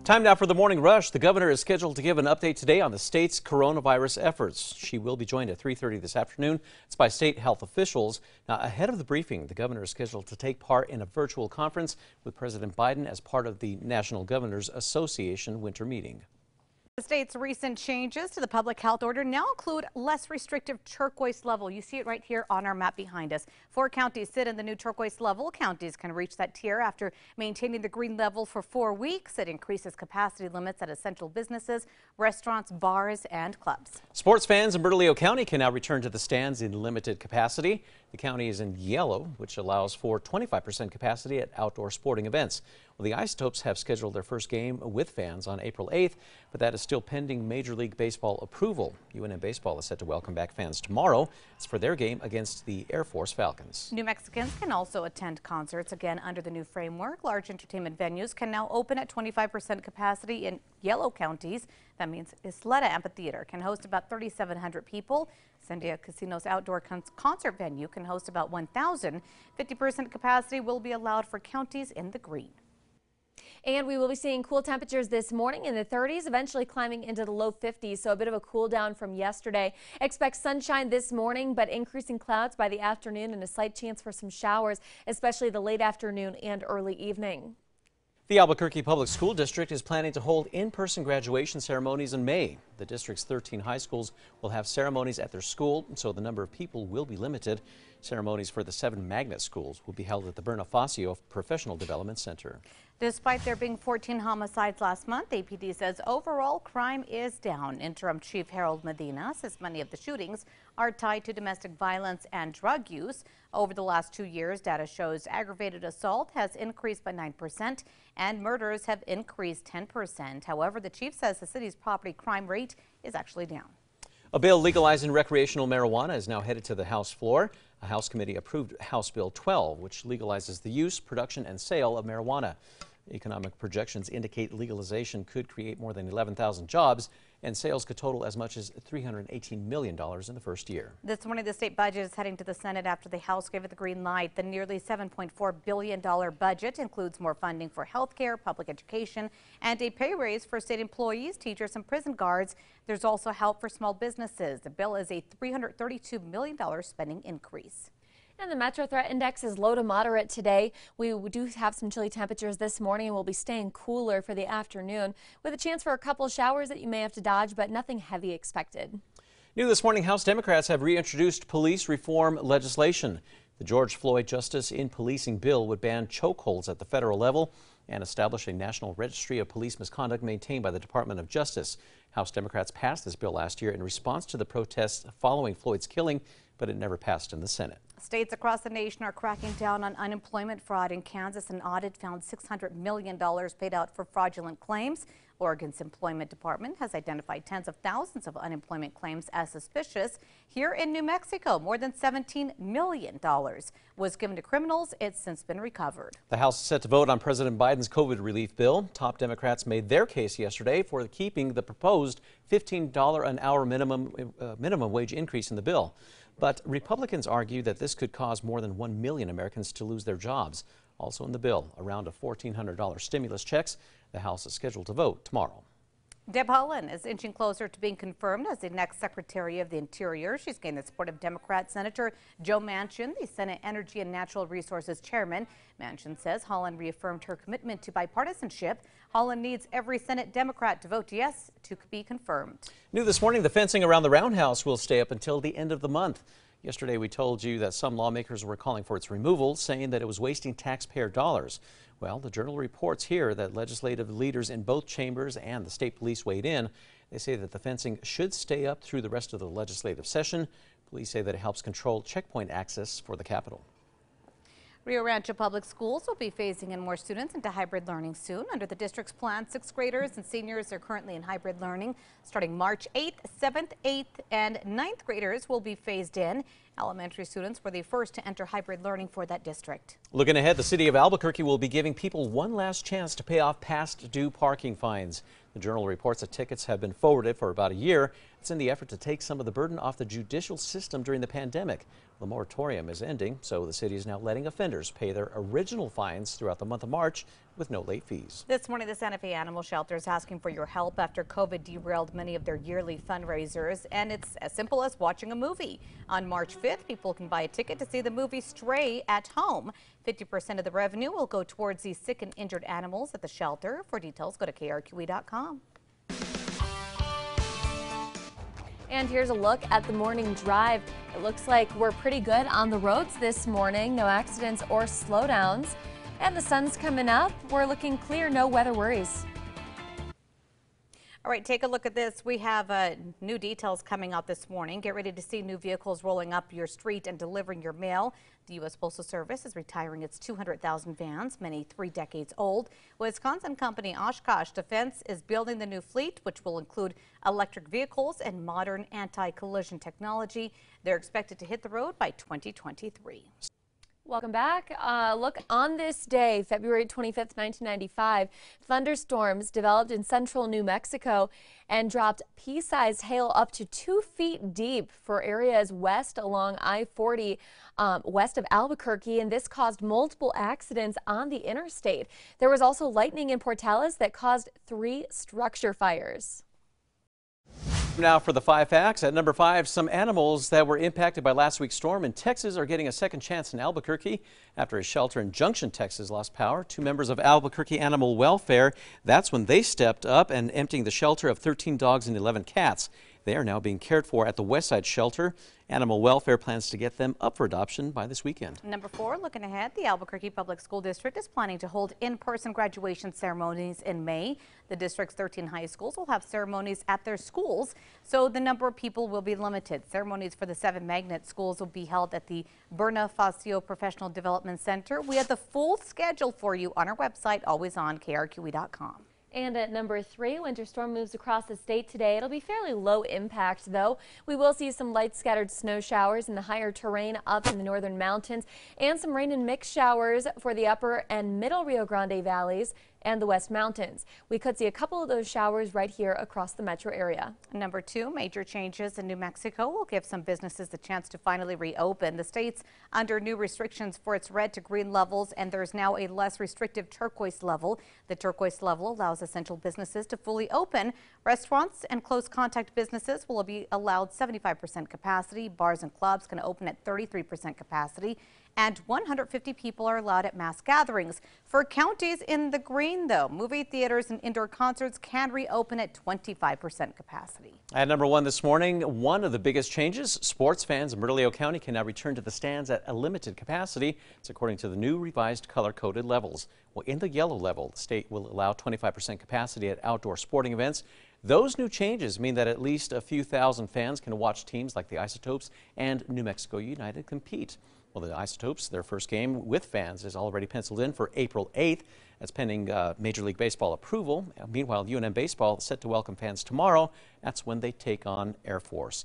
Time now for the morning rush. The governor is scheduled to give an update today on the state's coronavirus efforts. She will be joined at 3:30 this afternoon. It's by state health officials. Now, ahead of the briefing, the governor is scheduled to take part in a virtual conference with President Biden as part of the National Governors Association winter meeting. The state's recent changes to the public health order now include less restrictive turquoise level. You see it right here on our map behind us. 4 counties sit in the new turquoise level. Counties can reach that tier after maintaining the green level for 4 weeks. It increases capacity limits at essential businesses, restaurants, bars, and clubs. Sports fans in Bernalillo County can now return to the stands in limited capacity. The county is in yellow, which allows for 25% capacity at outdoor sporting events. Well, the Isotopes have scheduled their first game with fans on April 8th, but that is still pending Major League Baseball approval. UNM Baseball is set to welcome back fans tomorrow. It's for their game against the Air Force Falcons. New Mexicans can also attend concerts again under the new framework. Large entertainment venues can now open at 25% capacity in yellow counties. That means Isleta Amphitheater can host about 3,700 people. San Diego Casino's outdoor concert venue can host about 1,000. 50% capacity will be allowed for counties in the green. And we will be seeing cool temperatures this morning in the 30s, eventually climbing into the low 50s, so a bit of a cool down from yesterday. Expect sunshine this morning, but increasing clouds by the afternoon and a slight chance for some showers, especially the late afternoon and early evening. The Albuquerque Public School District is planning to hold in-person graduation ceremonies in May. The district's 13 high schools will have ceremonies at their school, so the number of people will be limited. Ceremonies for the 7 magnet schools will be held at the Bonifacio Professional Development Center. Despite there being 14 homicides last month, APD says overall crime is down. Interim Chief Harold Medina says many of the shootings are tied to domestic violence and drug use. Over the last 2 years, data shows aggravated assault has increased by 9% and murders have increased 10%. However, the chief says the city's property crime rate is actually down. A bill legalizing recreational marijuana is now headed to the House floor. A House committee approved House Bill 12, which legalizes the use, production, and sale of marijuana. Economic projections indicate legalization could create more than 11,000 jobs, and sales could total as much as $318 million in the first year. This morning, the state budget is heading to the Senate after the House gave it the green light. The nearly $7.4 billion budget includes more funding for health care, public education, and a pay raise for state employees, teachers, and prison guards. There's also help for small businesses. The bill is a $332 million spending increase. And the Metro Threat Index is low to moderate today. We do have some chilly temperatures this morning and we'll be staying cooler for the afternoon with a chance for a couple showers that you may have to dodge, but nothing heavy expected. New this morning, House Democrats have reintroduced police reform legislation. The George Floyd Justice in Policing bill would ban chokeholds at the federal level and establish a national registry of police misconduct maintained by the Department of Justice. House Democrats passed this bill last year in response to the protests following Floyd's killing, but it never passed in the Senate. States across the nation are cracking down on unemployment fraud. In Kansas, an audit found $600 million paid out for fraudulent claims. Oregon's Employment Department has identified tens of thousands of unemployment claims as suspicious. Here in New Mexico, more than $17 million was given to criminals. It's since been recovered. The House is set to vote on President Biden's COVID relief bill. Top Democrats made their case yesterday for keeping the proposed $15 an hour minimum wage increase in the bill. But Republicans argue that this could cause more than 1 million Americans to lose their jobs. Also in the bill, a round of $1,400 stimulus checks. The House is scheduled to vote tomorrow. Deb Haaland is inching closer to being confirmed as the next Secretary of the Interior. She's gained the support of Democrat Senator Joe Manchin, the Senate Energy and Natural Resources Chairman. Manchin says Haaland reaffirmed her commitment to bipartisanship. Haaland needs every Senate Democrat to vote yes to be confirmed. New this morning, the fencing around the Roundhouse will stay up until the end of the month. Yesterday, we told you that some lawmakers were calling for its removal, saying that it was wasting taxpayer dollars. Well, the Journal reports here that legislative leaders in both chambers and the state police weighed in. They say that the fencing should stay up through the rest of the legislative session. Police say that it helps control checkpoint access for the Capitol. Rio Rancho Public Schools will be phasing in more students into hybrid learning soon. Under the district's plan, 6th graders and seniors are currently in hybrid learning. Starting March 8th, 7th, 8th, and 9th graders will be phased in. Elementary students were the first to enter hybrid learning for that district. Looking ahead, the city of Albuquerque will be giving people one last chance to pay off past due parking fines. The Journal reports that tickets have been forwarded for about a year. It's in the effort to take some of the burden off the judicial system during the pandemic. The moratorium is ending, so the city is now letting offenders pay their original fines throughout the month of March with no late fees. This morning, the Santa Fe Animal Shelter is asking for your help after COVID derailed many of their yearly fundraisers, and it's as simple as watching a movie. On March 5th, people can buy a ticket to see the movie Stray at home. 50% of the revenue will go towards the sick and injured animals at the shelter. For details, go to KRQE.com. And here's a look at the morning drive. It looks like we're pretty good on the roads this morning. No accidents or slowdowns. And the sun's coming up. We're looking clear, no weather worries. All right, take a look at this. We have new details coming out this morning. Get ready to see new vehicles rolling up your street and delivering your mail. The U.S. Postal Service is retiring its 200,000 vans, many 3 decades old. Wisconsin company Oshkosh Defense is building the new fleet, which will include electric vehicles and modern anti-collision technology. They're expected to hit the road by 2023. Welcome back. Look, on this day, February 25th, 1995, thunderstorms developed in central New Mexico and dropped pea-sized hail up to 2 feet deep for areas west along I-40 west of Albuquerque, and this caused multiple accidents on the interstate. There was also lightning in Portales that caused 3 structure fires. Now for the 5 facts. At number 5, some animals that were impacted by last week's storm in Texas are getting a second chance in Albuquerque after a shelter in Junction, Texas lost power. 2 members of Albuquerque Animal Welfare, that's when they stepped up and emptying the shelter of 13 dogs and 11 cats. They are now being cared for at the Westside Shelter. Animal Welfare plans to get them up for adoption by this weekend. Number 4, looking ahead, the Albuquerque Public School District is planning to hold in-person graduation ceremonies in May. The district's 13 high schools will have ceremonies at their schools, so the number of people will be limited. Ceremonies for the 7 magnet schools will be held at the Berna Facio Professional Development Center. We have the full schedule for you on our website, always on KRQE.com. And at number 3, winter storm moves across the state today. It'll be fairly low impact, though. We will see some light scattered snow showers in the higher terrain up in the northern mountains and some rain and mixed showers for the upper and middle Rio Grande valleys and the West Mountains. We could see a couple of those showers right here across the metro area. Number 2, major changes in New Mexico will give some businesses the chance to finally reopen. The state's under new restrictions for its red to green levels, and there's now a less restrictive turquoise level. The turquoise level allows essential businesses to fully open. Restaurants and close contact businesses will be allowed 75% capacity. Bars and clubs can open at 33% capacity. And 150 people are allowed at mass gatherings. For counties in the green, though, movie theaters and indoor concerts can reopen at 25% capacity. At number 1 this morning, one of the biggest changes, sports fans in Bernalillo County can now return to the stands at a limited capacity. It's according to the new revised color-coded levels. Well, in the yellow level, the state will allow 25% capacity at outdoor sporting events. Those new changes mean that at least a few thousand fans can watch teams like the Isotopes and New Mexico United compete. Well, the Isotopes, their first game with fans is already penciled in for April 8th. That's pending Major League Baseball approval. Meanwhile, UNM Baseball is set to welcome fans tomorrow. That's when they take on Air Force.